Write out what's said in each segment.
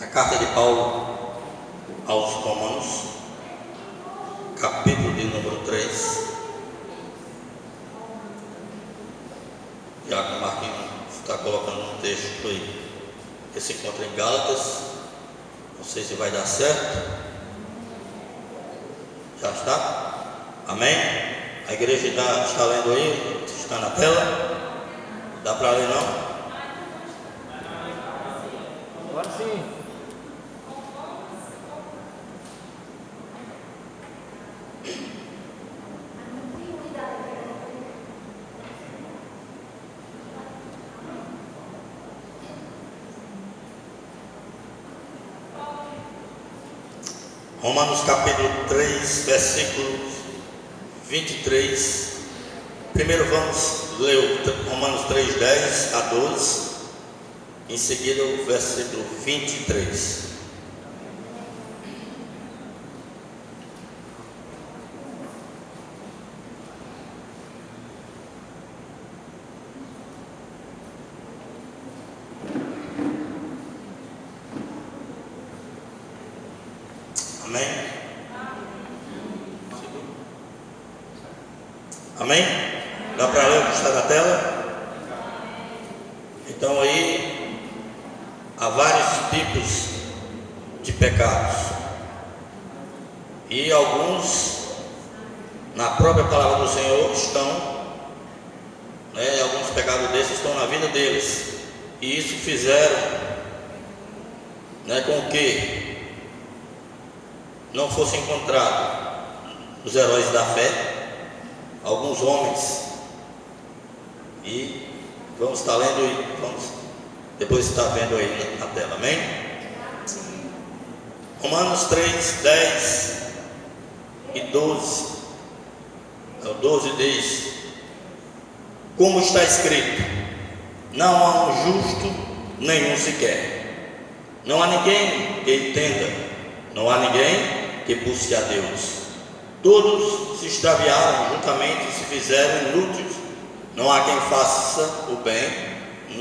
A carta de Paulo aos Romanos, capítulo de número 3. Já que o Marquinhos está colocando um texto aí que se encontra em Gálatas, não sei se vai dar certo. Já está? Amém? A igreja está lendo aí? Está na tela? Dá para ler não? Agora sim. Romanos capítulo 3, versículo 23. Primeiro vamos ler o Romanos 3, 10 a 12. Em seguida o versículo 23. Amém? Amém? Dá para ler o que está na tela? Então aí há vários tipos de pecados, e alguns na própria palavra do Senhor estão, alguns pecados desses estão na vida deles, e isso fizeram com que não fosse encontrado os heróis da fé, alguns homens, e vamos estar lendo aí, depois está vendo aí na tela, amém? Romanos 3, 10 e 12, o 12 diz: como está escrito, não há um justo nenhum sequer, não há ninguém que entenda, não há ninguém que busque a Deus. Todos se extraviaram juntamente, se fizeram inúteis. Não há quem faça o bem,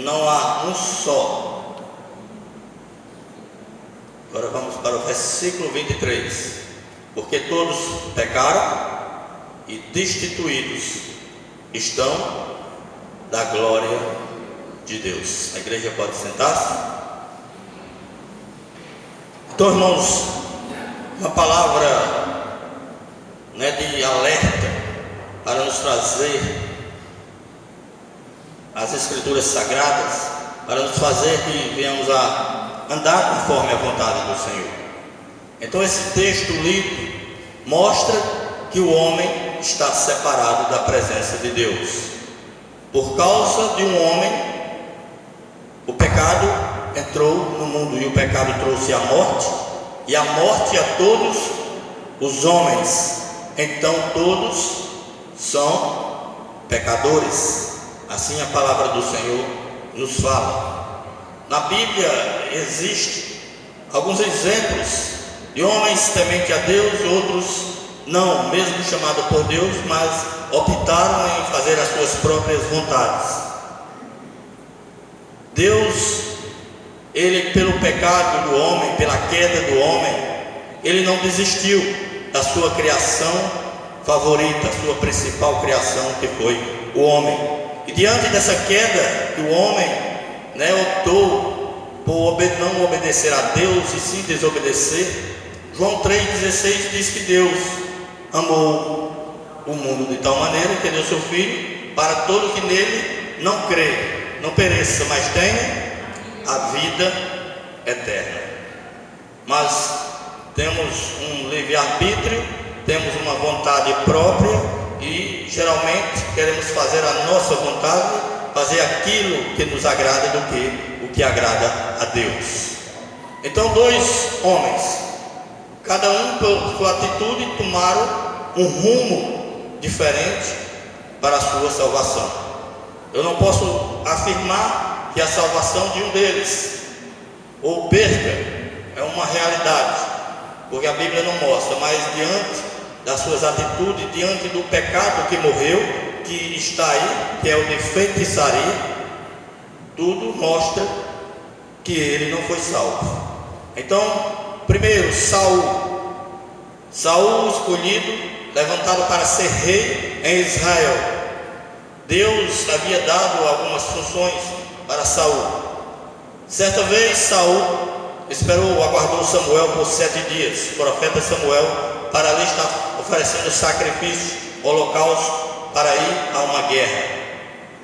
não há um só. Agora vamos para o versículo 23. Porque todos pecaram e destituídos estão da glória de Deus. A igreja pode sentar-se? Então, irmãos, uma palavra de alerta para nos trazer as Escrituras Sagradas, para nos fazer que venhamos a andar conforme a vontade do Senhor. Então esse texto lido mostra que o homem está separado da presença de Deus. Por causa de um homem, o pecado entrou no mundo, e o pecado trouxe a morte, e a morte a todos os homens. Então todos são pecadores. Assim a palavra do Senhor nos fala. Na Bíblia existem alguns exemplos de homens tementes a Deus, outros não, mesmo chamados por Deus, mas optaram em fazer as suas próprias vontades. Deus, Ele, pelo pecado do homem, pela queda do homem, Ele não desistiu da sua criação favorita, a sua principal criação, que foi o homem. E diante dessa queda, que o homem optou por não obedecer a Deus e sim desobedecer, João 3,16 diz que Deus amou o mundo de tal maneira que deu seu Filho, para todo que nele não crê, não pereça, mas tenha a vida eterna. Mas temos um livre-arbítrio, temos uma vontade própria, e geralmente queremos fazer a nossa vontade, fazer aquilo que nos agrada do que o que agrada a Deus. Então dois homens, cada um por sua atitude, tomaram um rumo diferente para a sua salvação. Eu não posso afirmar que a salvação de um deles ou perca é uma realidade, porque a Bíblia não mostra, mas diante das suas atitudes, diante do pecado que morreu, que está aí, que é o de feitiçaria, tudo mostra que ele não foi salvo. Então, primeiro, Saul escolhido, levantado para ser rei em Israel. Deus havia dado algumas funções para Saul. Certa vez Saul aguardou Samuel por 7 dias, o profeta Samuel, para ali estar oferecendo sacrifício, holocausto, para ir a uma guerra.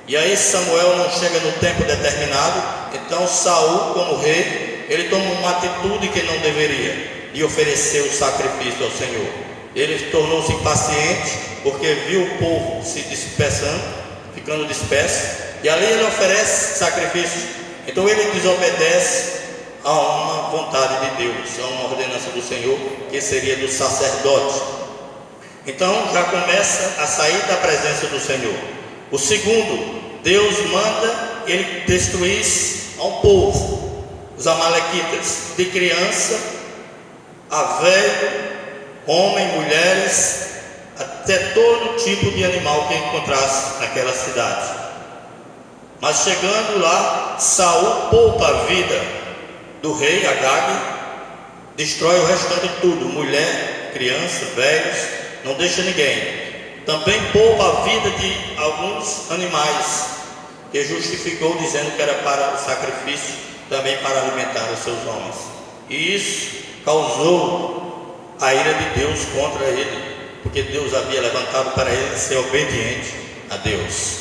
E aí Samuel não chega no tempo determinado. Então Saul, como rei, ele toma uma atitude que não deveria, de oferecer o sacrifício ao Senhor. Ele tornou-se impaciente, porque viu o povo se dispersando, ficando disperso, e ali ele oferece sacrifício. Então ele desobedece a uma vontade de Deus, a uma ordenança do Senhor, que seria do sacerdote. Então já começa a sair da presença do Senhor. O segundo, Deus manda que ele destruísse ao povo, os amalequitas, de criança a velho, homem, mulheres, até todo tipo de animal que encontrasse naquela cidade. Mas chegando lá, Saul poupa a vida do rei Agag, destrói o restante de tudo, mulher, criança, velhos, não deixa ninguém. Também poupa a vida de alguns animais, que justificou dizendo que era para o sacrifício, também para alimentar os seus homens. E isso causou a ira de Deus contra ele, porque Deus havia levantado para ele ser obediente a Deus.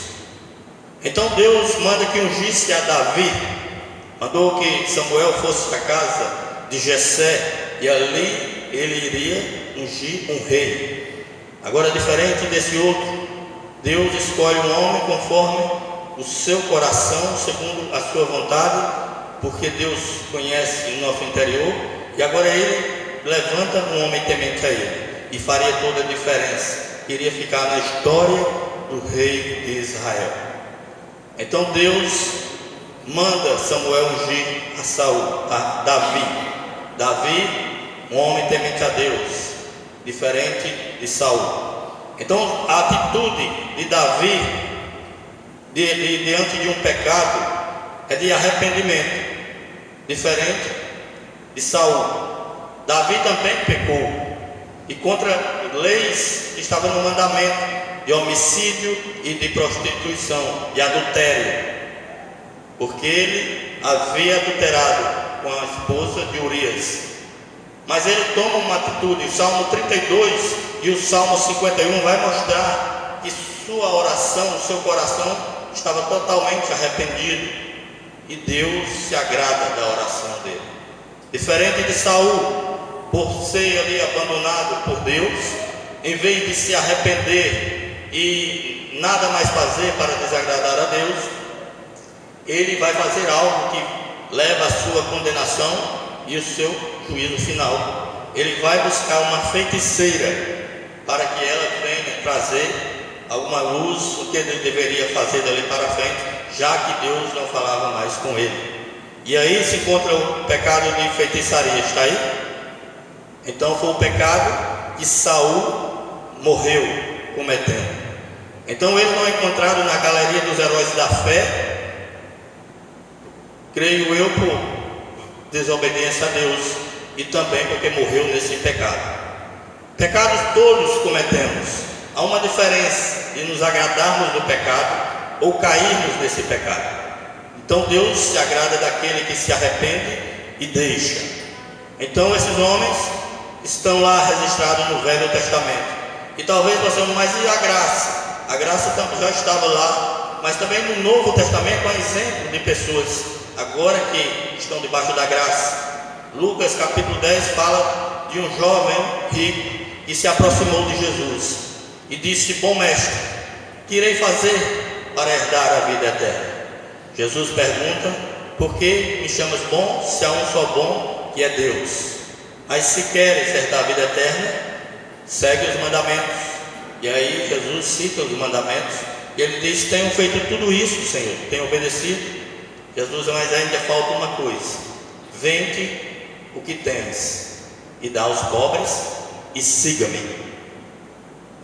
Então Deus manda que ungisse a Davi, mandou que Samuel fosse à casa de Jessé, e ali ele iria ungir um rei. Agora, diferente desse outro, Deus escolhe um homem conforme o seu coração, segundo a sua vontade, porque Deus conhece o nosso interior, e agora ele levanta um homem temente a ele, e faria toda a diferença, iria ficar na história do rei de Israel. Então Deus manda Samuel ungir a Davi, um homem temente a Deus, diferente de Saul. Então a atitude de Davi diante de um pecado é de arrependimento, diferente de Saul. Davi também pecou, e contra leis que estavam no mandamento de homicídio e de prostituição, de adultério, porque ele havia adulterado com a esposa de Urias. Mas ele toma uma atitude. O Salmo 32 e o Salmo 51 vai mostrar que sua oração, o seu coração estava totalmente arrependido, e Deus se agrada da oração dele. Diferente de Saul, por ser ali abandonado por Deus, em vez de se arrepender e nada mais fazer para desagradar a Deus, ele vai fazer algo que leva à sua condenação e o seu juízo final. Ele vai buscar uma feiticeira para que ela venha trazer alguma luz, o que ele deveria fazer dali para frente, já que Deus não falava mais com ele. E aí se encontra o pecado de feitiçaria, está aí? Então foi o pecado que Saul morreu cometendo. Então ele não é encontrado na galeria dos heróis da fé, creio eu, por desobediência a Deus, e também porque morreu nesse pecado. Pecados todos cometemos. Há uma diferença de nos agradarmos do pecado ou cairmos nesse pecado. Então Deus se agrada daquele que se arrepende e deixa. Então esses homens estão lá registrados no Velho Testamento. E talvez você não, mas e a graça? A graça já estava lá, mas também no Novo Testamento há exemplo de pessoas agora que estão debaixo da graça. Lucas capítulo 10 fala de um jovem rico que se aproximou de Jesus e disse: bom mestre, que irei fazer para herdar a vida eterna? Jesus pergunta: por que me chamas bom, se há um só bom, que é Deus? Mas se queres herdar a vida eterna, segue os mandamentos. E aí Jesus cita os mandamentos, e ele diz: tenho feito tudo isso, Senhor, tenho obedecido. Jesus: mas ainda falta uma coisa: vende o que tens e dá aos pobres, e siga-me.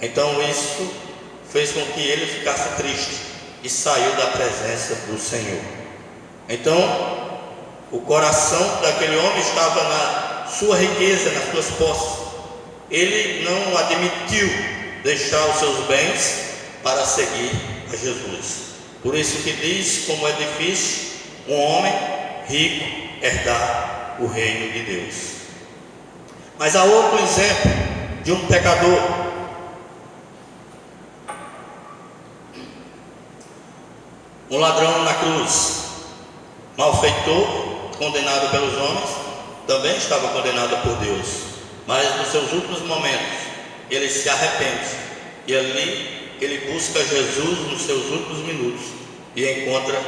Então isso fez com que ele ficasse triste e saiu da presença do Senhor. Então O coração daquele homem estava na sua riqueza, nas suas posses. Ele não admitiu deixar os seus bens para seguir a Jesus. Por isso que diz como é difícil um homem rico herdar o reino de Deus. Mas há outro exemplo de um pecador. Um ladrão na cruz, malfeitor, condenado pelos homens, também estava condenado por Deus. Mas nos seus últimos momentos, ele se arrepende. E ali ele busca Jesus nos seus últimos minutos e encontra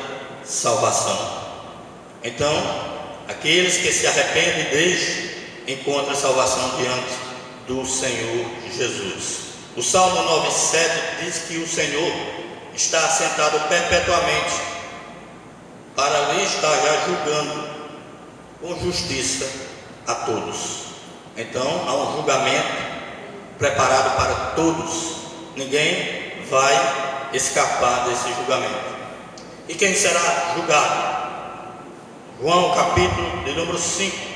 salvação. Então, aqueles que se arrependem e deixam, encontram salvação diante do Senhor Jesus. O Salmo 9,7 diz que o Senhor está assentado perpetuamente, para ali estar já julgando com justiça a todos. Então há um julgamento preparado para todos. Ninguém vai escapar desse julgamento. E quem será julgado? João capítulo de número 5.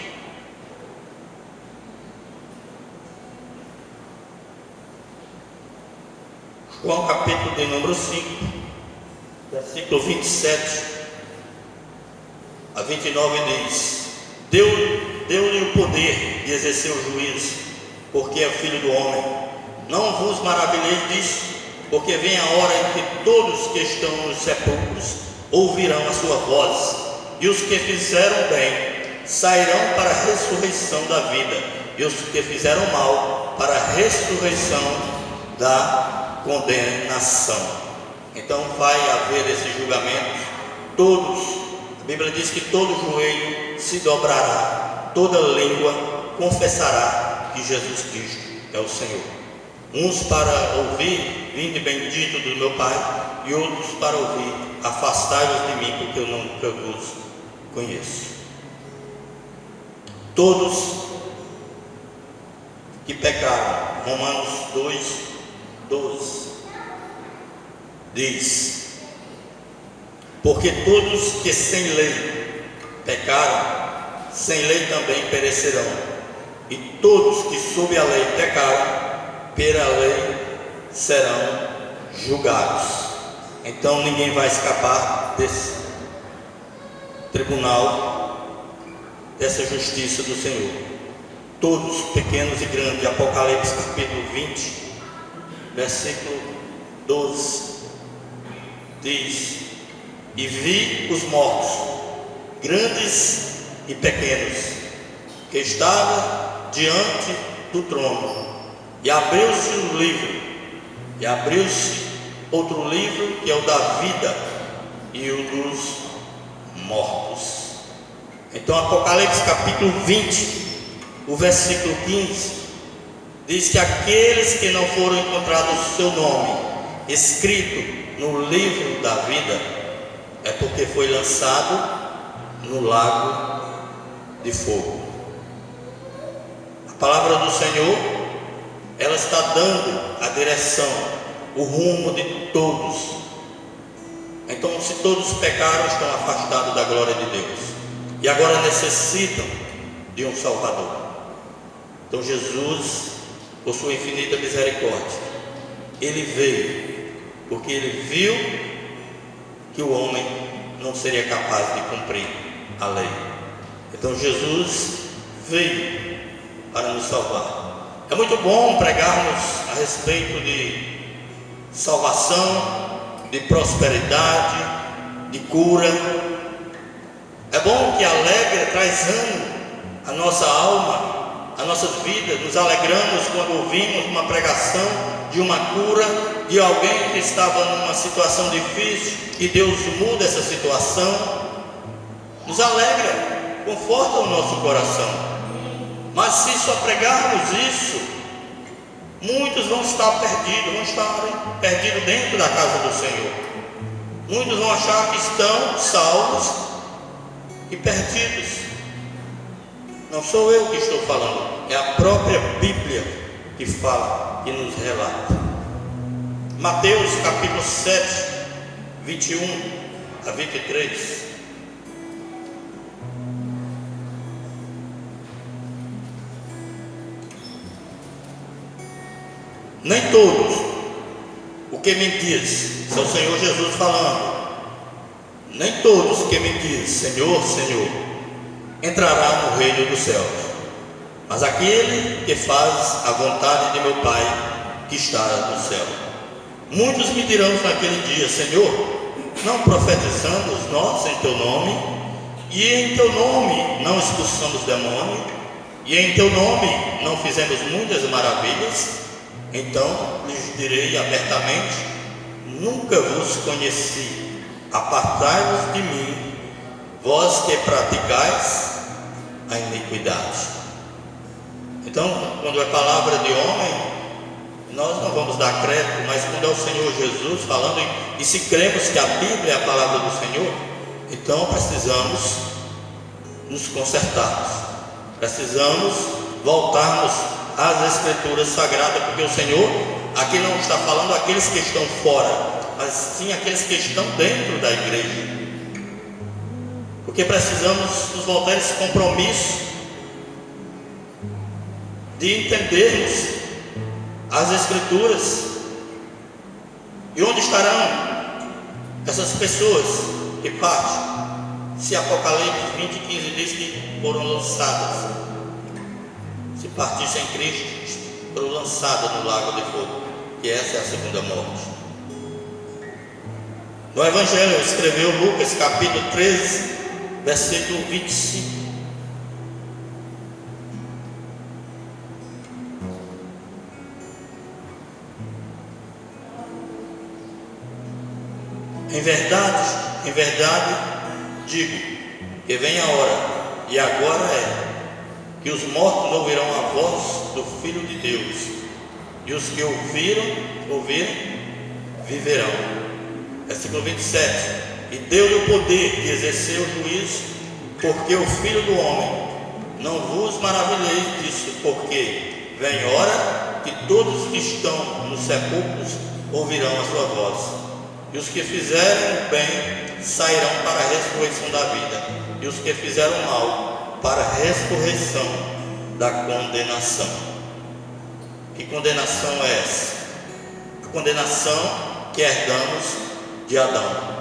João capítulo de número 5, versículo 27 a 29 diz: Deu-lhe o poder de exercer o juízo, porque é filho do homem. Não vos maravilheis disso, porque vem a hora em que todos que estão nos sepulcros ouvirão a sua voz, e os que fizeram bem sairão para a ressurreição da vida, e os que fizeram mal para a ressurreição da condenação. Então vai haver esse julgamento. A Bíblia diz que todo joelho se dobrará, toda língua confessará que Jesus Cristo é o Senhor. Uns para ouvir: vinde bendito do meu Pai, e outros para ouvir: afastai-vos de mim, porque eu não vos conheço. Todos que pecaram, Romanos 2:12 diz: porque todos que sem lei pecaram, sem lei também perecerão, e todos que sob a lei pecaram, pela lei serão julgados. Então ninguém vai escapar desse tribunal, dessa justiça do Senhor. Todos, pequenos e grandes. Apocalipse capítulo 20, versículo 12 diz: e vi os mortos, grandes e pequenos, que estavam diante do trono, e abriu-se um livro, e abriu-se outro livro, que é o da vida e o dos mortos. Então Apocalipse capítulo 20, o versículo 15 diz que aqueles que não foram encontrados o seu nome escrito no livro da vida, é porque foi lançado no lago de fogo. A palavra do Senhor, ela está dando a direção, o rumo de todos. Então, se todos pecaram, estão afastados da glória de Deus, e agora necessitam de um Salvador. Então Jesus, por sua infinita misericórdia, ele veio porque ele viu que o homem não seria capaz de cumprir a lei. Então Jesus veio para nos salvar. É muito bom pregarmos a respeito de salvação, de prosperidade, de cura. É bom que alegra, traz ânimo a nossa alma, a nossa vida. Nos alegramos quando ouvimos uma pregação de uma cura, de alguém que estava numa situação difícil e Deus muda essa situação. Nos alegra, conforta o nosso coração. Mas se só pregarmos isso, muitos vão estar perdidos dentro da casa do Senhor. Muitos vão achar que estão salvos e perdidos. Não sou eu que estou falando, é a própria Bíblia que fala, que nos relata. Mateus capítulo 7, 21 a 23. Nem todos o que me diz, é o Senhor Jesus falando, nem todos que me diz Senhor, Senhor, entrará no reino dos céus, mas aquele que faz a vontade de meu Pai que está no céu. Muitos me dirão naquele dia: Senhor, não profetizamos nós em teu nome, e em teu nome não expulsamos demônio, e em teu nome não fizemos muitas maravilhas? Então lhes direi abertamente: nunca vos conheci, apartai-vos de mim, vós que praticais a iniquidade. Então, quando é palavra de homem, nós não vamos dar crédito, mas quando é o Senhor Jesus falando, e se cremos que a Bíblia é a palavra do Senhor, então precisamos nos consertarmos, precisamos voltarmos às Escrituras Sagradas, porque o Senhor aqui não está falando aqueles que estão fora, mas sim aqueles que estão dentro da igreja, porque precisamos nos voltar a esse compromisso de entendermos as Escrituras. E onde estarão essas pessoas que partem? Se Apocalipse 20:15 diz que foram lançadas, se partissem em Cristo, foram lançadas no lago de fogo, que essa é a segunda morte. No Evangelho escreveu Lucas capítulo 13, versículo 25. Em verdade, digo que vem a hora, e agora é, que os mortos ouvirão a voz do Filho de Deus, e os que ouviram, viverão. Versículo 27. E deu-lhe o poder de exercer o juízo, porque o Filho do Homem, não vos maravilheis disso, porque vem hora que todos que estão nos sepulcros ouvirão a sua voz. E os que fizerem o bem sairão para a ressurreição da vida, e os que fizeram o mal para a ressurreição da condenação. Que condenação é essa? A condenação que herdamos de Adão.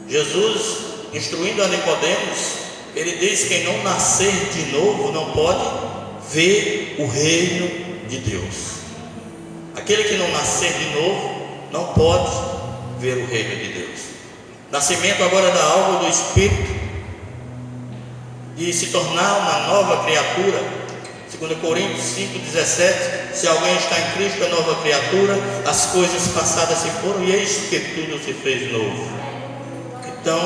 Jesus, instruindo a Nicodemos, ele diz: quem não nascer de novo não pode ver o reino de Deus. Aquele que não nascer de novo não pode ver o reino de Deus. Nascimento agora da alma do Espírito, e se tornar uma nova criatura. 2 Coríntios 5,17: se alguém está em Cristo, é nova criatura, as coisas passadas se foram, e eis que tudo se fez novo. Então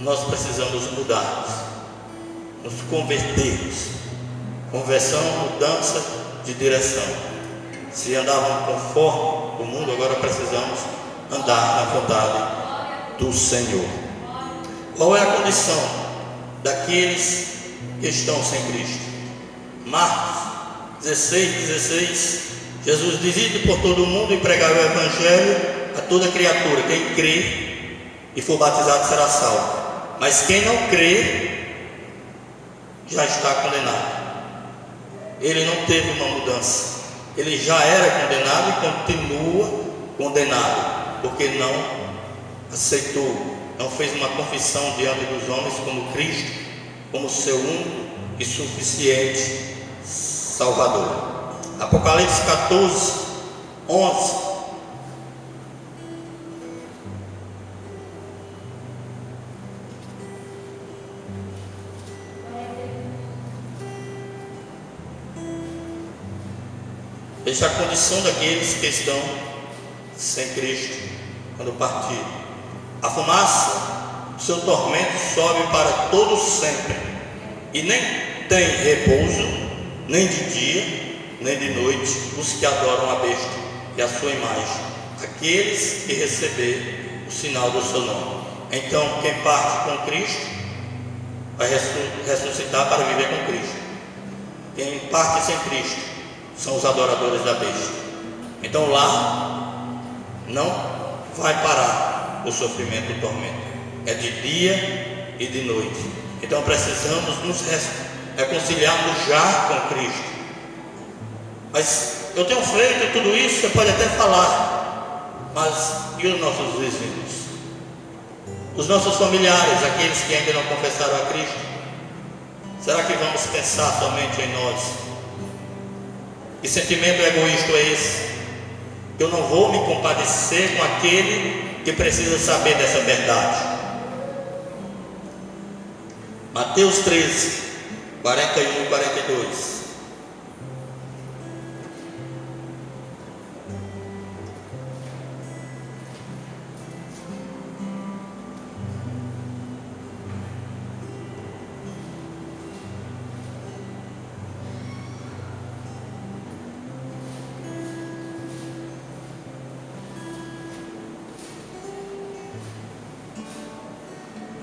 nós precisamos mudar, nos convertermos. Conversão, mudança de direção. Se andávamos conforme o mundo, agora precisamos andar na vontade do Senhor. Qual é a condição daqueles que estão sem Cristo? Marcos 16:16, Jesus diz: ide por todo o mundo e pregai o Evangelho a toda criatura. Quem crê e for batizado será salvo, mas quem não crê já está condenado. Ele não teve uma mudança, ele já era condenado e continua condenado, porque não aceitou, não fez uma confissão diante dos homens como Cristo, como seu único e suficiente Salvador. Apocalipse 14:11. Veja a condição daqueles que estão sem Cristo quando partir. A fumaça do seu tormento sobe para todos sempre, e nem tem repouso, nem de dia, nem de noite, os que adoram a besta e a sua imagem, aqueles que receber o sinal do seu nome. Então, quem parte com Cristo vai ressuscitar para viver com Cristo. Quem parte sem Cristo são os adoradores da besta. Então lá não vai parar o sofrimento e o tormento, é de dia e de noite. Então precisamos nos reconciliarmos já com Cristo. Mas eu tenho feito tudo isso, você pode até falar, mas e os nossos vizinhos? Os nossos familiares, aqueles que ainda não confessaram a Cristo? Será que vamos pensar somente em nós? Que sentimento egoísta é esse? Eu não vou me compadecer com aquele que precisa saber dessa verdade. Mateus 13, 41 e 42.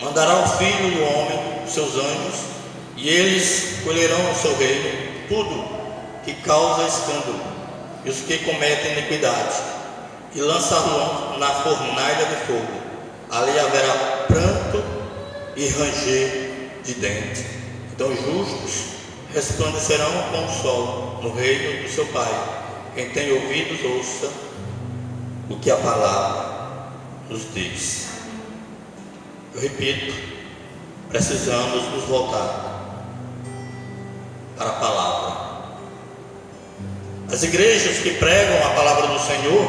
Mandará o Filho do Homem, os seus anjos, e eles colherão no seu reino tudo que causa escândalo e os que cometem iniquidade, e lançarão na fornalha de fogo. Ali haverá pranto e ranger de dentes. Então os justos resplandecerão com o sol no reino do seu Pai. Quem tem ouvidos, ouça o que a palavra nos diz. Eu repito, precisamos nos voltar para a palavra. As igrejas que pregam a palavra do Senhor,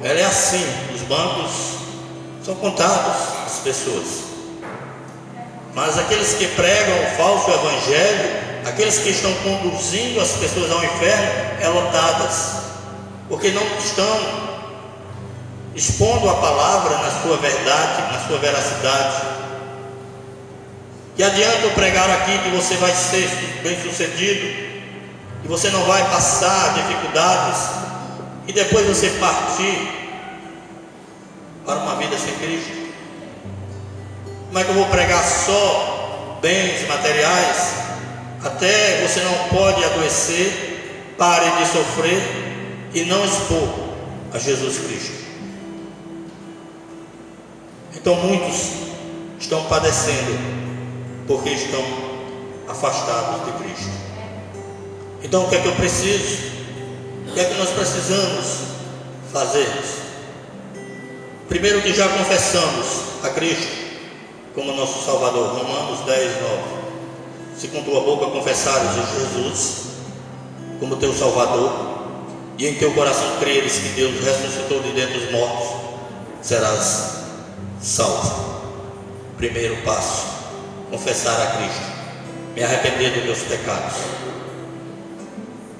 ela é assim, os bancos são contados, as pessoas. Mas aqueles que pregam o falso evangelho, aqueles que estão conduzindo as pessoas ao inferno, é lotadas, porque não estão expondo a palavra na sua verdade, na sua veracidade. Que adianta eu pregar aqui que você vai ser bem sucedido, e você não vai passar dificuldades, e depois você partir para uma vida sem Cristo? Como é que eu vou pregar só bens materiais? Até você não pode adoecer, pare de sofrer e não expor a Jesus Cristo. Então muitos estão padecendo porque estão afastados de Cristo. Então o que é que eu preciso? O que é que nós precisamos fazer? Primeiro, que já confessamos a Cristo como nosso Salvador. Romanos 10, 9. Se com tua boca confessares Jesus como teu Salvador, e em teu coração creres que Deus ressuscitou de dentre os mortos, serás salvo. Primeiro passo, confessar a Cristo, me arrepender dos meus pecados.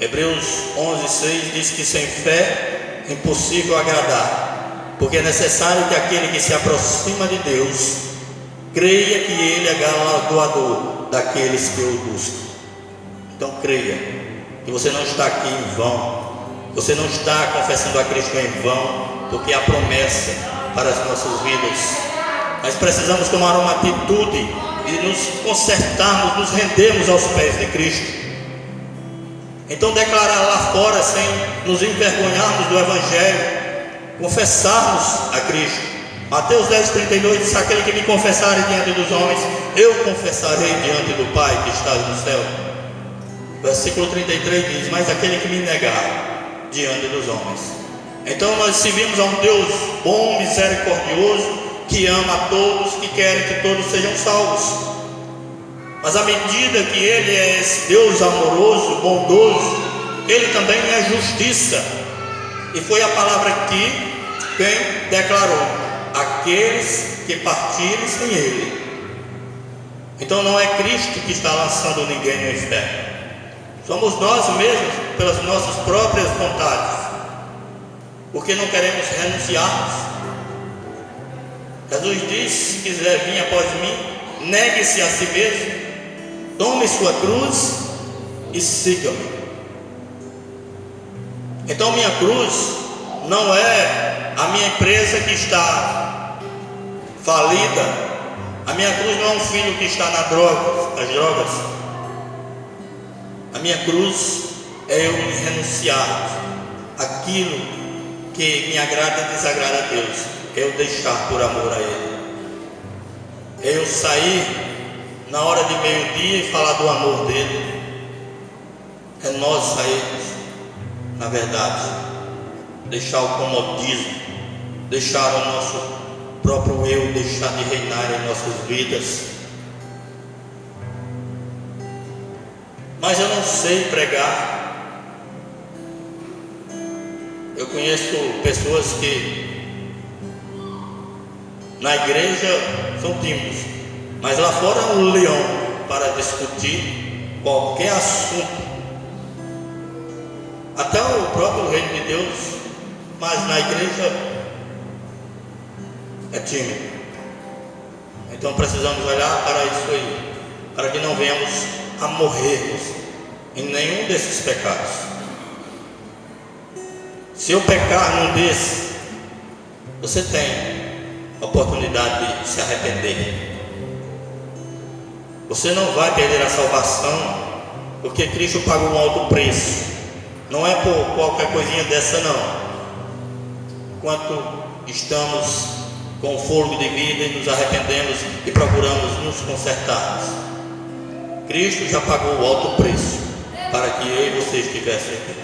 Hebreus 11, 6 diz que sem fé é impossível agradar, porque é necessário que aquele que se aproxima de Deus creia que Ele é galardoador daqueles que o buscam. Então creia que você não está aqui em vão, você não está confessando a Cristo em vão, porque há promessa para as nossas vidas. Nós precisamos tomar uma atitude e nos consertarmos, nos rendermos aos pés de Cristo. Então declarar lá fora, sem nos envergonharmos do Evangelho, confessarmos a Cristo. Mateus 10, 32 diz: aquele que me confessar diante dos homens, eu confessarei diante do Pai que está no céu. Versículo 33 diz: mas aquele que me negar diante dos homens. Então nós servimos a um Deus bom, misericordioso, que ama a todos, que quer que todos sejam salvos. Mas à medida que Ele é esse Deus amoroso, bondoso, Ele também é justiça. E foi a palavra aqui quem declarou: aqueles que partirem sem Ele. Então não é Cristo que está lançando ninguém no inferno, somos nós mesmos, pelas nossas próprias vontades, porque não queremos renunciarmos. Jesus disse: se quiser vir após mim, negue-se a si mesmo, tome sua cruz e siga-me. Então minha cruz não é a minha empresa que está falida, a minha cruz não é um filho que está nas drogas. A minha cruz é eu me renunciar aquilo que me agrada e desagrada a Deus, é eu deixar por amor a Ele, é eu sair na hora de meio-dia e falar do amor dele, é nós sairmos na verdade, deixar o comodismo, deixar o nosso próprio eu, deixar de reinar em nossas vidas. Mas eu não sei pregar. Eu conheço pessoas que na igreja são tímidos, mas lá fora é um leão para discutir qualquer assunto, até o próprio reino de Deus, mas na igreja é tímido. Então precisamos olhar para isso aí, para que não venhamos a morrermos em nenhum desses pecados. Se eu pecar num desses, você tem a oportunidade de se arrepender. Você não vai perder a salvação, porque Cristo pagou um alto preço. Não é por qualquer coisinha dessa não. Enquanto estamos com fôlego de vida e nos arrependemos e procuramos nos consertarmos, Cristo já pagou o alto preço para que eu e você estivessem aqui.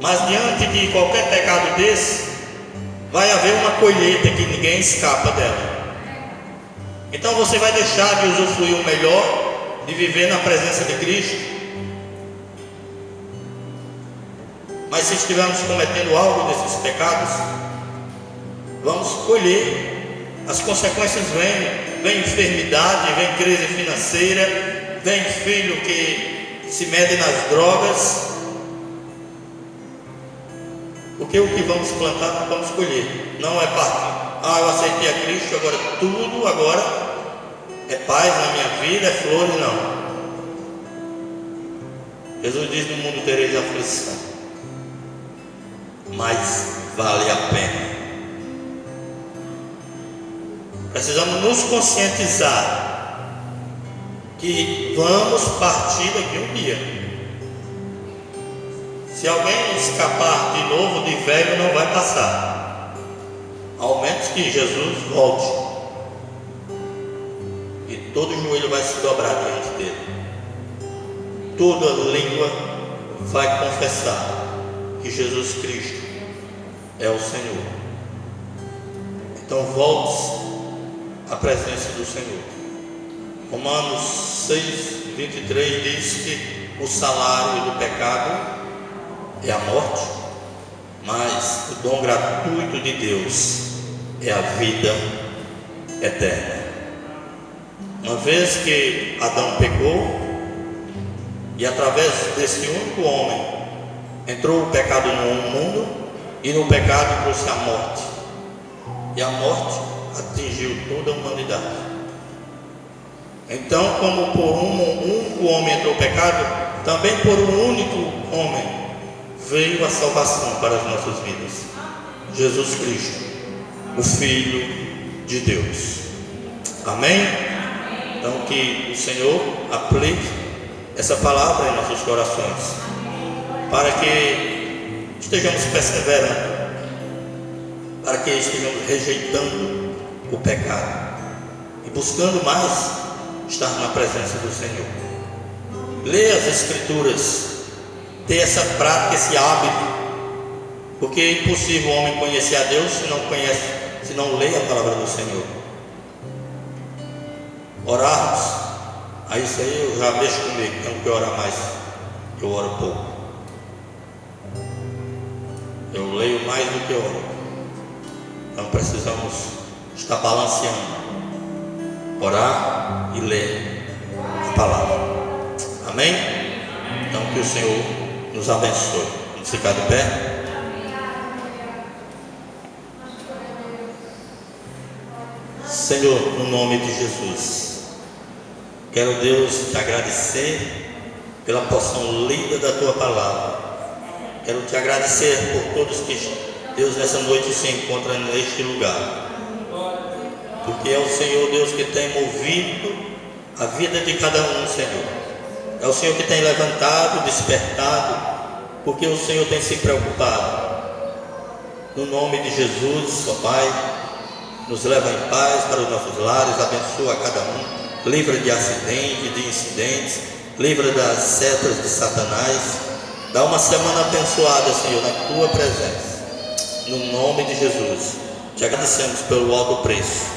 Mas diante de qualquer pecado desse, vai haver uma colheita que ninguém escapa dela. Então você vai deixar de usufruir o melhor, de viver na presença de Cristo. Mas se estivermos cometendo algo desses pecados, vamos colher. As consequências vem enfermidade, vem crise financeira, vem filho que se mede nas drogas. Porque o que vamos plantar, vamos colher. Não é parte. Eu aceitei a Cristo, agora tudo agora é paz na minha vida, é flores, não. Jesus diz: no mundo tereis aflição, mas vale a pena. Precisamos nos conscientizar que vamos partir daqui um dia. Se alguém escapar de novo de velho, não vai passar, ao menos que Jesus volte e todo joelho vai se dobrar diante dele, toda língua vai confessar que Jesus Cristo é o Senhor. Então volte à presença do Senhor. Romanos 6:23 diz que o salário do pecado é a morte, mas o dom gratuito de Deus é a vida eterna. Uma vez que Adão pecou, e através desse único homem entrou o pecado no mundo, e no pecado trouxe a morte, e a morte atingiu toda a humanidade. Então, como por um único homem entrou o pecado, também por um único homem veio a salvação para as nossas vidas. Jesus Cristo, o Filho de Deus. Amém? Então que o Senhor aplique essa palavra em nossos corações, para que estejamos perseverando, para que estejamos rejeitando o pecado e buscando mais estar na presença do Senhor. Leia as Escrituras, ter essa prática, esse hábito, porque é impossível o homem conhecer a Deus se não lê a palavra do Senhor. Orarmos, isso aí eu já mexo comigo, tenho que orar mais, eu oro pouco, eu leio mais do que oro. Então precisamos estar balanceando, orar e ler a palavra. Amém? Então que o Senhor nos abençoe. Vamos ficar de pé. Senhor, no nome de Jesus, quero, Deus, te agradecer pela porção linda da tua palavra. Quero te agradecer por todos que, Deus, nessa noite se encontram neste lugar, porque é o Senhor, Deus, que tem movido a vida de cada um, Senhor. É o Senhor que tem levantado, despertado, porque o Senhor tem se preocupado. No nome de Jesus, ó Pai, nos leva em paz para os nossos lares, abençoa cada um, livra de acidentes, de incidentes, livra das setas de Satanás, Dá uma semana abençoada, Senhor, na tua presença. No nome de Jesus. Te agradecemos pelo alto preço.